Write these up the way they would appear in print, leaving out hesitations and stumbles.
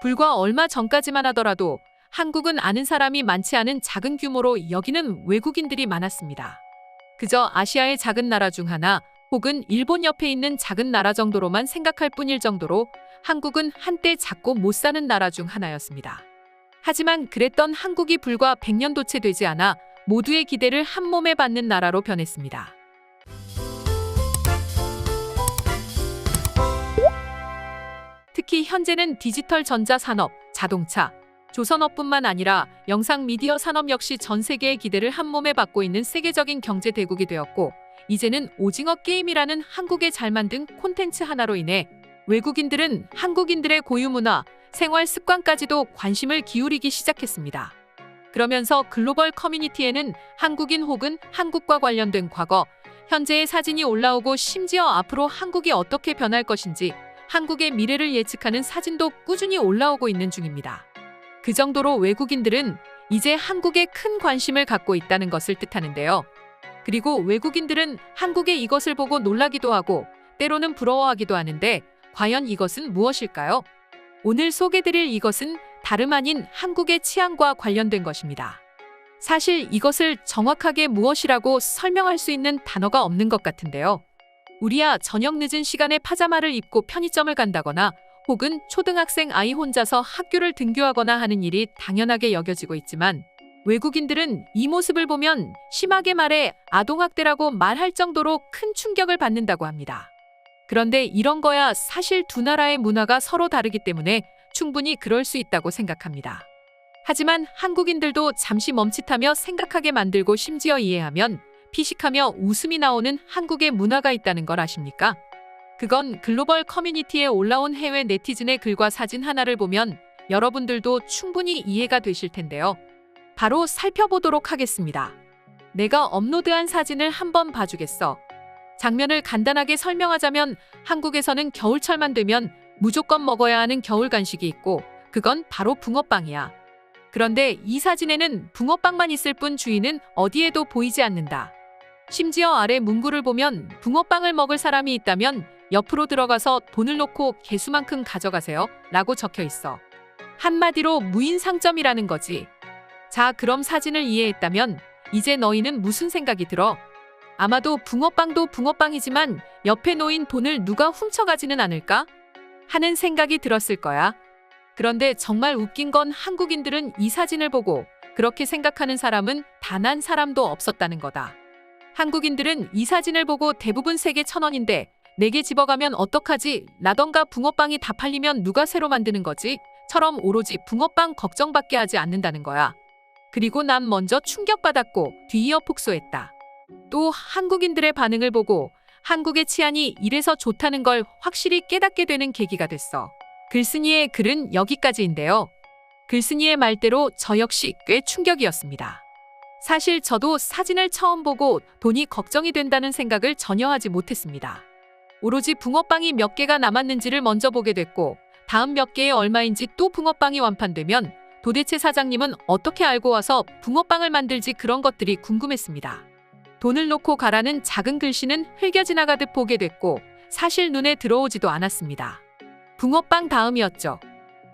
불과 얼마 전까지만 하더라도 한국은 아는 사람이 많지 않은 작은 규모로 여기는 외국인들이 많았습니다. 그저 아시아의 작은 나라 중 하나 혹은 일본 옆에 있는 작은 나라 정도로만 생각할 뿐일 정도로 한국은 한때 작고 못 사는 나라 중 하나였습니다. 하지만 그랬던 한국이 불과 100년도 채 되지 않아 모두의 기대를 한몸에 받는 나라로 변했습니다. 특히 현재는 디지털 전자산업, 자동차, 조선업뿐만 아니라 영상 미디어 산업 역시 전 세계의 기대를 한몸에 받고 있는 세계적인 경제 대국이 되었고, 이제는 오징어 게임이라는 한국에 잘 만든 콘텐츠 하나로 인해 외국인들은 한국인들의 고유 문화, 생활 습관까지도 관심을 기울이기 시작했습니다. 그러면서 글로벌 커뮤니티에는 한국인 혹은 한국과 관련된 과거, 현재의 사진이 올라오고 심지어 앞으로 한국이 어떻게 변할 것인지 한국의 미래를 예측하는 사진도 꾸준히 올라오고 있는 중입니다. 그 정도로 외국인들은 이제 한국에 큰 관심을 갖고 있다는 것을 뜻하는데요. 그리고 외국인들은 한국의 이것을 보고 놀라기도 하고 때로는 부러워하기도 하는데 과연 이것은 무엇일까요? 오늘 소개드릴 이것은 다름 아닌 한국의 치안과 관련된 것입니다. 사실 이것을 정확하게 무엇이라고 설명할 수 있는 단어가 없는 것 같은데요. 우리야 저녁 늦은 시간에 파자마를 입고 편의점을 간다거나 혹은 초등학생 아이 혼자서 학교를 등교하거나 하는 일이 당연하게 여겨지고 있지만 외국인들은 이 모습을 보면 심하게 말해 아동학대라고 말할 정도로 큰 충격을 받는다고 합니다. 그런데 이런 거야 사실 두 나라의 문화가 서로 다르기 때문에 충분히 그럴 수 있다고 생각합니다. 하지만 한국인들도 잠시 멈칫하며 생각하게 만들고 심지어 이해하면 피식하며 웃음이 나오는 한국의 문화가 있다는 걸 아십니까? 그건 글로벌 커뮤니티에 올라온 해외 네티즌의 글과 사진 하나를 보면 여러분들도 충분히 이해가 되실 텐데요. 바로 살펴보도록 하겠습니다. 내가 업로드한 사진을 한번 봐주겠어. 장면을 간단하게 설명하자면 한국에서는 겨울철만 되면 무조건 먹어야 하는 겨울 간식이 있고 그건 바로 붕어빵이야. 그런데 이 사진에는 붕어빵만 있을 뿐 주인은 어디에도 보이지 않는다. 심지어 아래 문구를 보면 붕어빵을 먹을 사람이 있다면 옆으로 들어가서 돈을 놓고 개수만큼 가져가세요 라고 적혀 있어. 한마디로 무인상점이라는 거지. 자, 그럼 사진을 이해했다면 이제 너희는 무슨 생각이 들어? 아마도 붕어빵도 붕어빵이지만 옆에 놓인 돈을 누가 훔쳐가지는 않을까? 하는 생각이 들었을 거야. 그런데 정말 웃긴 건 한국인들은 이 사진을 보고 그렇게 생각하는 사람은 단 한 사람도 없었다는 거다. 한국인들은 이 사진을 보고 대부분 3개 1,000원인데 4개 집어가면 어떡하지? 라던가 붕어빵이 다 팔리면 누가 새로 만드는 거지? 처럼 오로지 붕어빵 걱정밖에 하지 않는다는 거야. 그리고 난 먼저 충격받았고 뒤이어 폭소했다. 또 한국인들의 반응을 보고 한국의 치안이 이래서 좋다는 걸 확실히 깨닫게 되는 계기가 됐어. 글쓴이의 글은 여기까지인데요. 글쓴이의 말대로 저 역시 꽤 충격이었습니다. 사실 저도 사진을 처음 보고 돈이 걱정이 된다는 생각을 전혀 하지 못했습니다. 오로지 붕어빵이 몇 개가 남았는지를 먼저 보게 됐고 다음 몇 개에 얼마인지 또 붕어빵이 완판되면 도대체 사장님은 어떻게 알고 와서 붕어빵을 만들지 그런 것들이 궁금했습니다. 돈을 놓고 가라는 작은 글씨는 흘겨 지나가듯 보게 됐고 사실 눈에 들어오지도 않았습니다. 붕어빵 다음이었죠.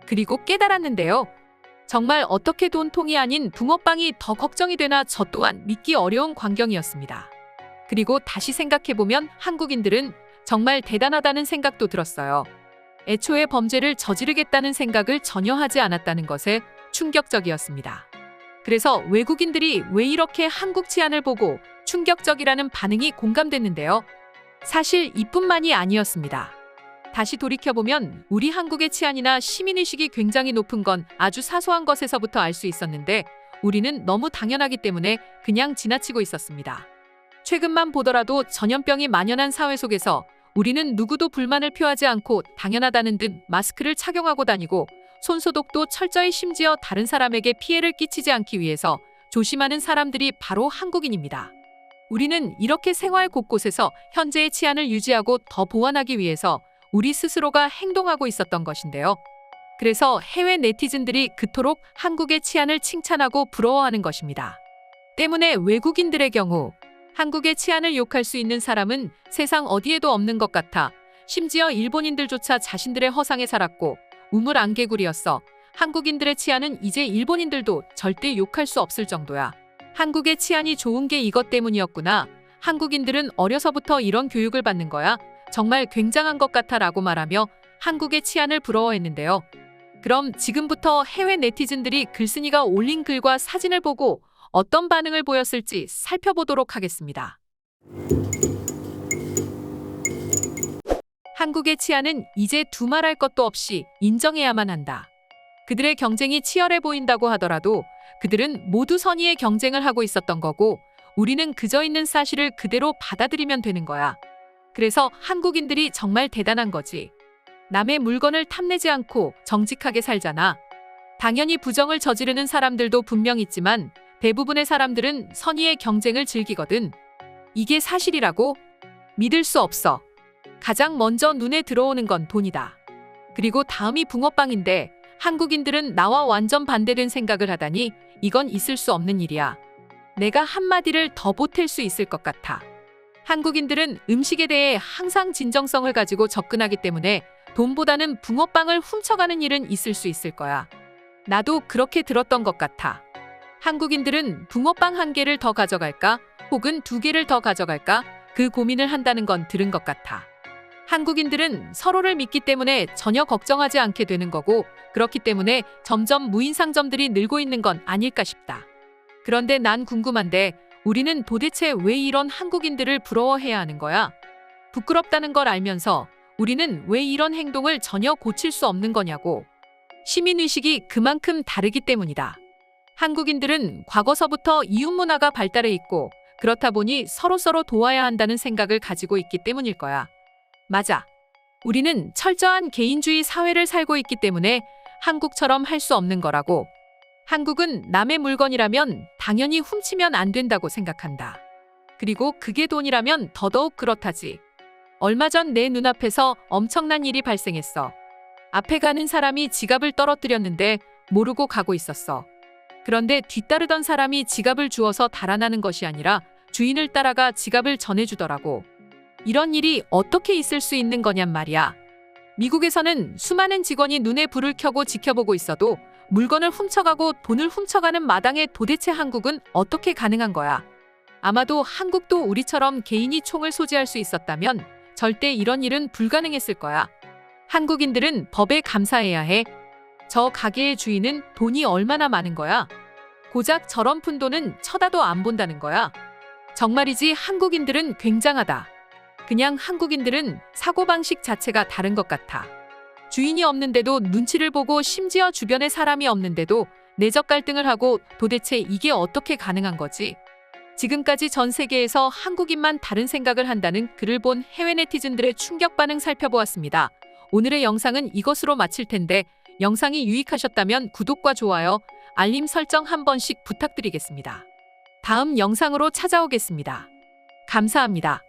그리고 깨달았는데요. 정말 어떻게 돈통이 아닌 붕어빵이 더 걱정이 되나 저 또한 믿기 어려운 광경이었습니다. 그리고 다시 생각해보면 한국인들은 정말 대단하다는 생각도 들었어요. 애초에 범죄를 저지르겠다는 생각을 전혀 하지 않았다는 것에 충격적이었습니다. 그래서 외국인들이 왜 이렇게 한국 치안을 보고 충격적이라는 반응이 공감됐는데요. 사실 이뿐만이 아니었습니다. 다시 돌이켜보면 우리 한국의 치안이나 시민의식이 굉장히 높은 건 아주 사소한 것에서부터 알 수 있었는데 우리는 너무 당연하기 때문에 그냥 지나치고 있었습니다. 최근만 보더라도 전염병이 만연한 사회 속에서 우리는 누구도 불만을 표하지 않고 당연하다는 듯 마스크를 착용하고 다니고 손소독도 철저히 심지어 다른 사람에게 피해를 끼치지 않기 위해서 조심하는 사람들이 바로 한국인입니다. 우리는 이렇게 생활 곳곳에서 현재의 치안을 유지하고 더 보완하기 위해서 우리 스스로가 행동하고 있었던 것인데요. 그래서 해외 네티즌들이 그토록 한국의 치안을 칭찬하고 부러워하는 것입니다. 때문에 외국인들의 경우 한국의 치안을 욕할 수 있는 사람은 세상 어디에도 없는 것 같아 심지어 일본인들조차 자신들의 허상에 살았고 우물안개굴이었어. 한국인들의 치안은 이제 일본인들도 절대 욕할 수 없을 정도야. 한국의 치안이 좋은 게 이것 때문이었구나. 한국인들은 어려서부터 이런 교육을 받는 거야. 정말 굉장한 것 같아 라고 말하며 한국의 치안을 부러워했는데요. 그럼 지금부터 해외 네티즌들이 글쓴이가 올린 글과 사진을 보고 어떤 반응을 보였을지 살펴보도록 하겠습니다. 한국의 치안은 이제 두말할 것도 없이 인정해야만 한다. 그들의 경쟁이 치열해 보인다고 하더라도 그들은 모두 선의의 경쟁을 하고 있었던 거고 우리는 그저 있는 사실을 그대로 받아들이면 되는 거야. 그래서 한국인들이 정말 대단한 거지. 남의 물건을 탐내지 않고 정직하게 살잖아. 당연히 부정을 저지르는 사람들도 분명 있지만 대부분의 사람들은 선의의 경쟁을 즐기거든. 이게 사실이라고? 믿을 수 없어. 가장 먼저 눈에 들어오는 건 돈이다. 그리고 다음이 붕어빵인데 한국인들은 나와 완전 반대된 생각을 하다니 이건 있을 수 없는 일이야. 내가 한마디를 더 보탤 수 있을 것 같아. 한국인들은 음식에 대해 항상 진정성을 가지고 접근하기 때문에 돈보다는 붕어빵을 훔쳐가는 일은 있을 수 있을 거야. 나도 그렇게 들었던 것 같아. 한국인들은 붕어빵 1개를 더 가져갈까? 혹은 2개를 더 가져갈까? 그 고민을 한다는 건 들은 것 같아. 한국인들은 서로를 믿기 때문에 전혀 걱정하지 않게 되는 거고 그렇기 때문에 점점 무인 상점들이 늘고 있는 건 아닐까 싶다. 그런데 난 궁금한데 우리는 도대체 왜 이런 한국인들을 부러워해야 하는 거야? 부끄럽다는 걸 알면서 우리는 왜 이런 행동을 전혀 고칠 수 없는 거냐고. 시민의식이 그만큼 다르기 때문이다. 한국인들은 과거서부터 이웃문화가 발달해 있고 그렇다 보니 서로서로 도와야 한다는 생각을 가지고 있기 때문일 거야. 맞아. 우리는 철저한 개인주의 사회를 살고 있기 때문에 한국처럼 할 수 없는 거라고. 한국은 남의 물건이라면 당연히 훔치면 안 된다고 생각한다. 그리고 그게 돈이라면 더더욱 그렇다지. 얼마 전 내 눈앞에서 엄청난 일이 발생했어. 앞에 가는 사람이 지갑을 떨어뜨렸는데 모르고 가고 있었어. 그런데 뒤따르던 사람이 지갑을 주워서 달아나는 것이 아니라 주인을 따라가 지갑을 전해주더라고. 이런 일이 어떻게 있을 수 있는 거냔 말이야. 미국에서는 수많은 직원이 눈에 불을 켜고 지켜보고 있어도 물건을 훔쳐가고 돈을 훔쳐가는 마당에 도대체 한국은 어떻게 가능한 거야? 아마도 한국도 우리처럼 개인이 총을 소지할 수 있었다면 절대 이런 일은 불가능했을 거야. 한국인들은 법에 감사해야 해. 저 가게의 주인은 돈이 얼마나 많은 거야? 고작 저런 푼돈은 쳐다도 안 본다는 거야. 정말이지 한국인들은 굉장하다. 그냥 한국인들은 사고방식 자체가 다른 것 같아. 주인이 없는데도 눈치를 보고 심지어 주변에 사람이 없는데도 내적 갈등을 하고 도대체 이게 어떻게 가능한 거지? 지금까지 전 세계에서 한국인만 다른 생각을 한다는 글을 본 해외 네티즌들의 충격 반응 살펴보았습니다. 오늘의 영상은 이것으로 마칠 텐데 영상이 유익하셨다면 구독과 좋아요, 알림 설정 한 번씩 부탁드리겠습니다. 다음 영상으로 찾아오겠습니다. 감사합니다.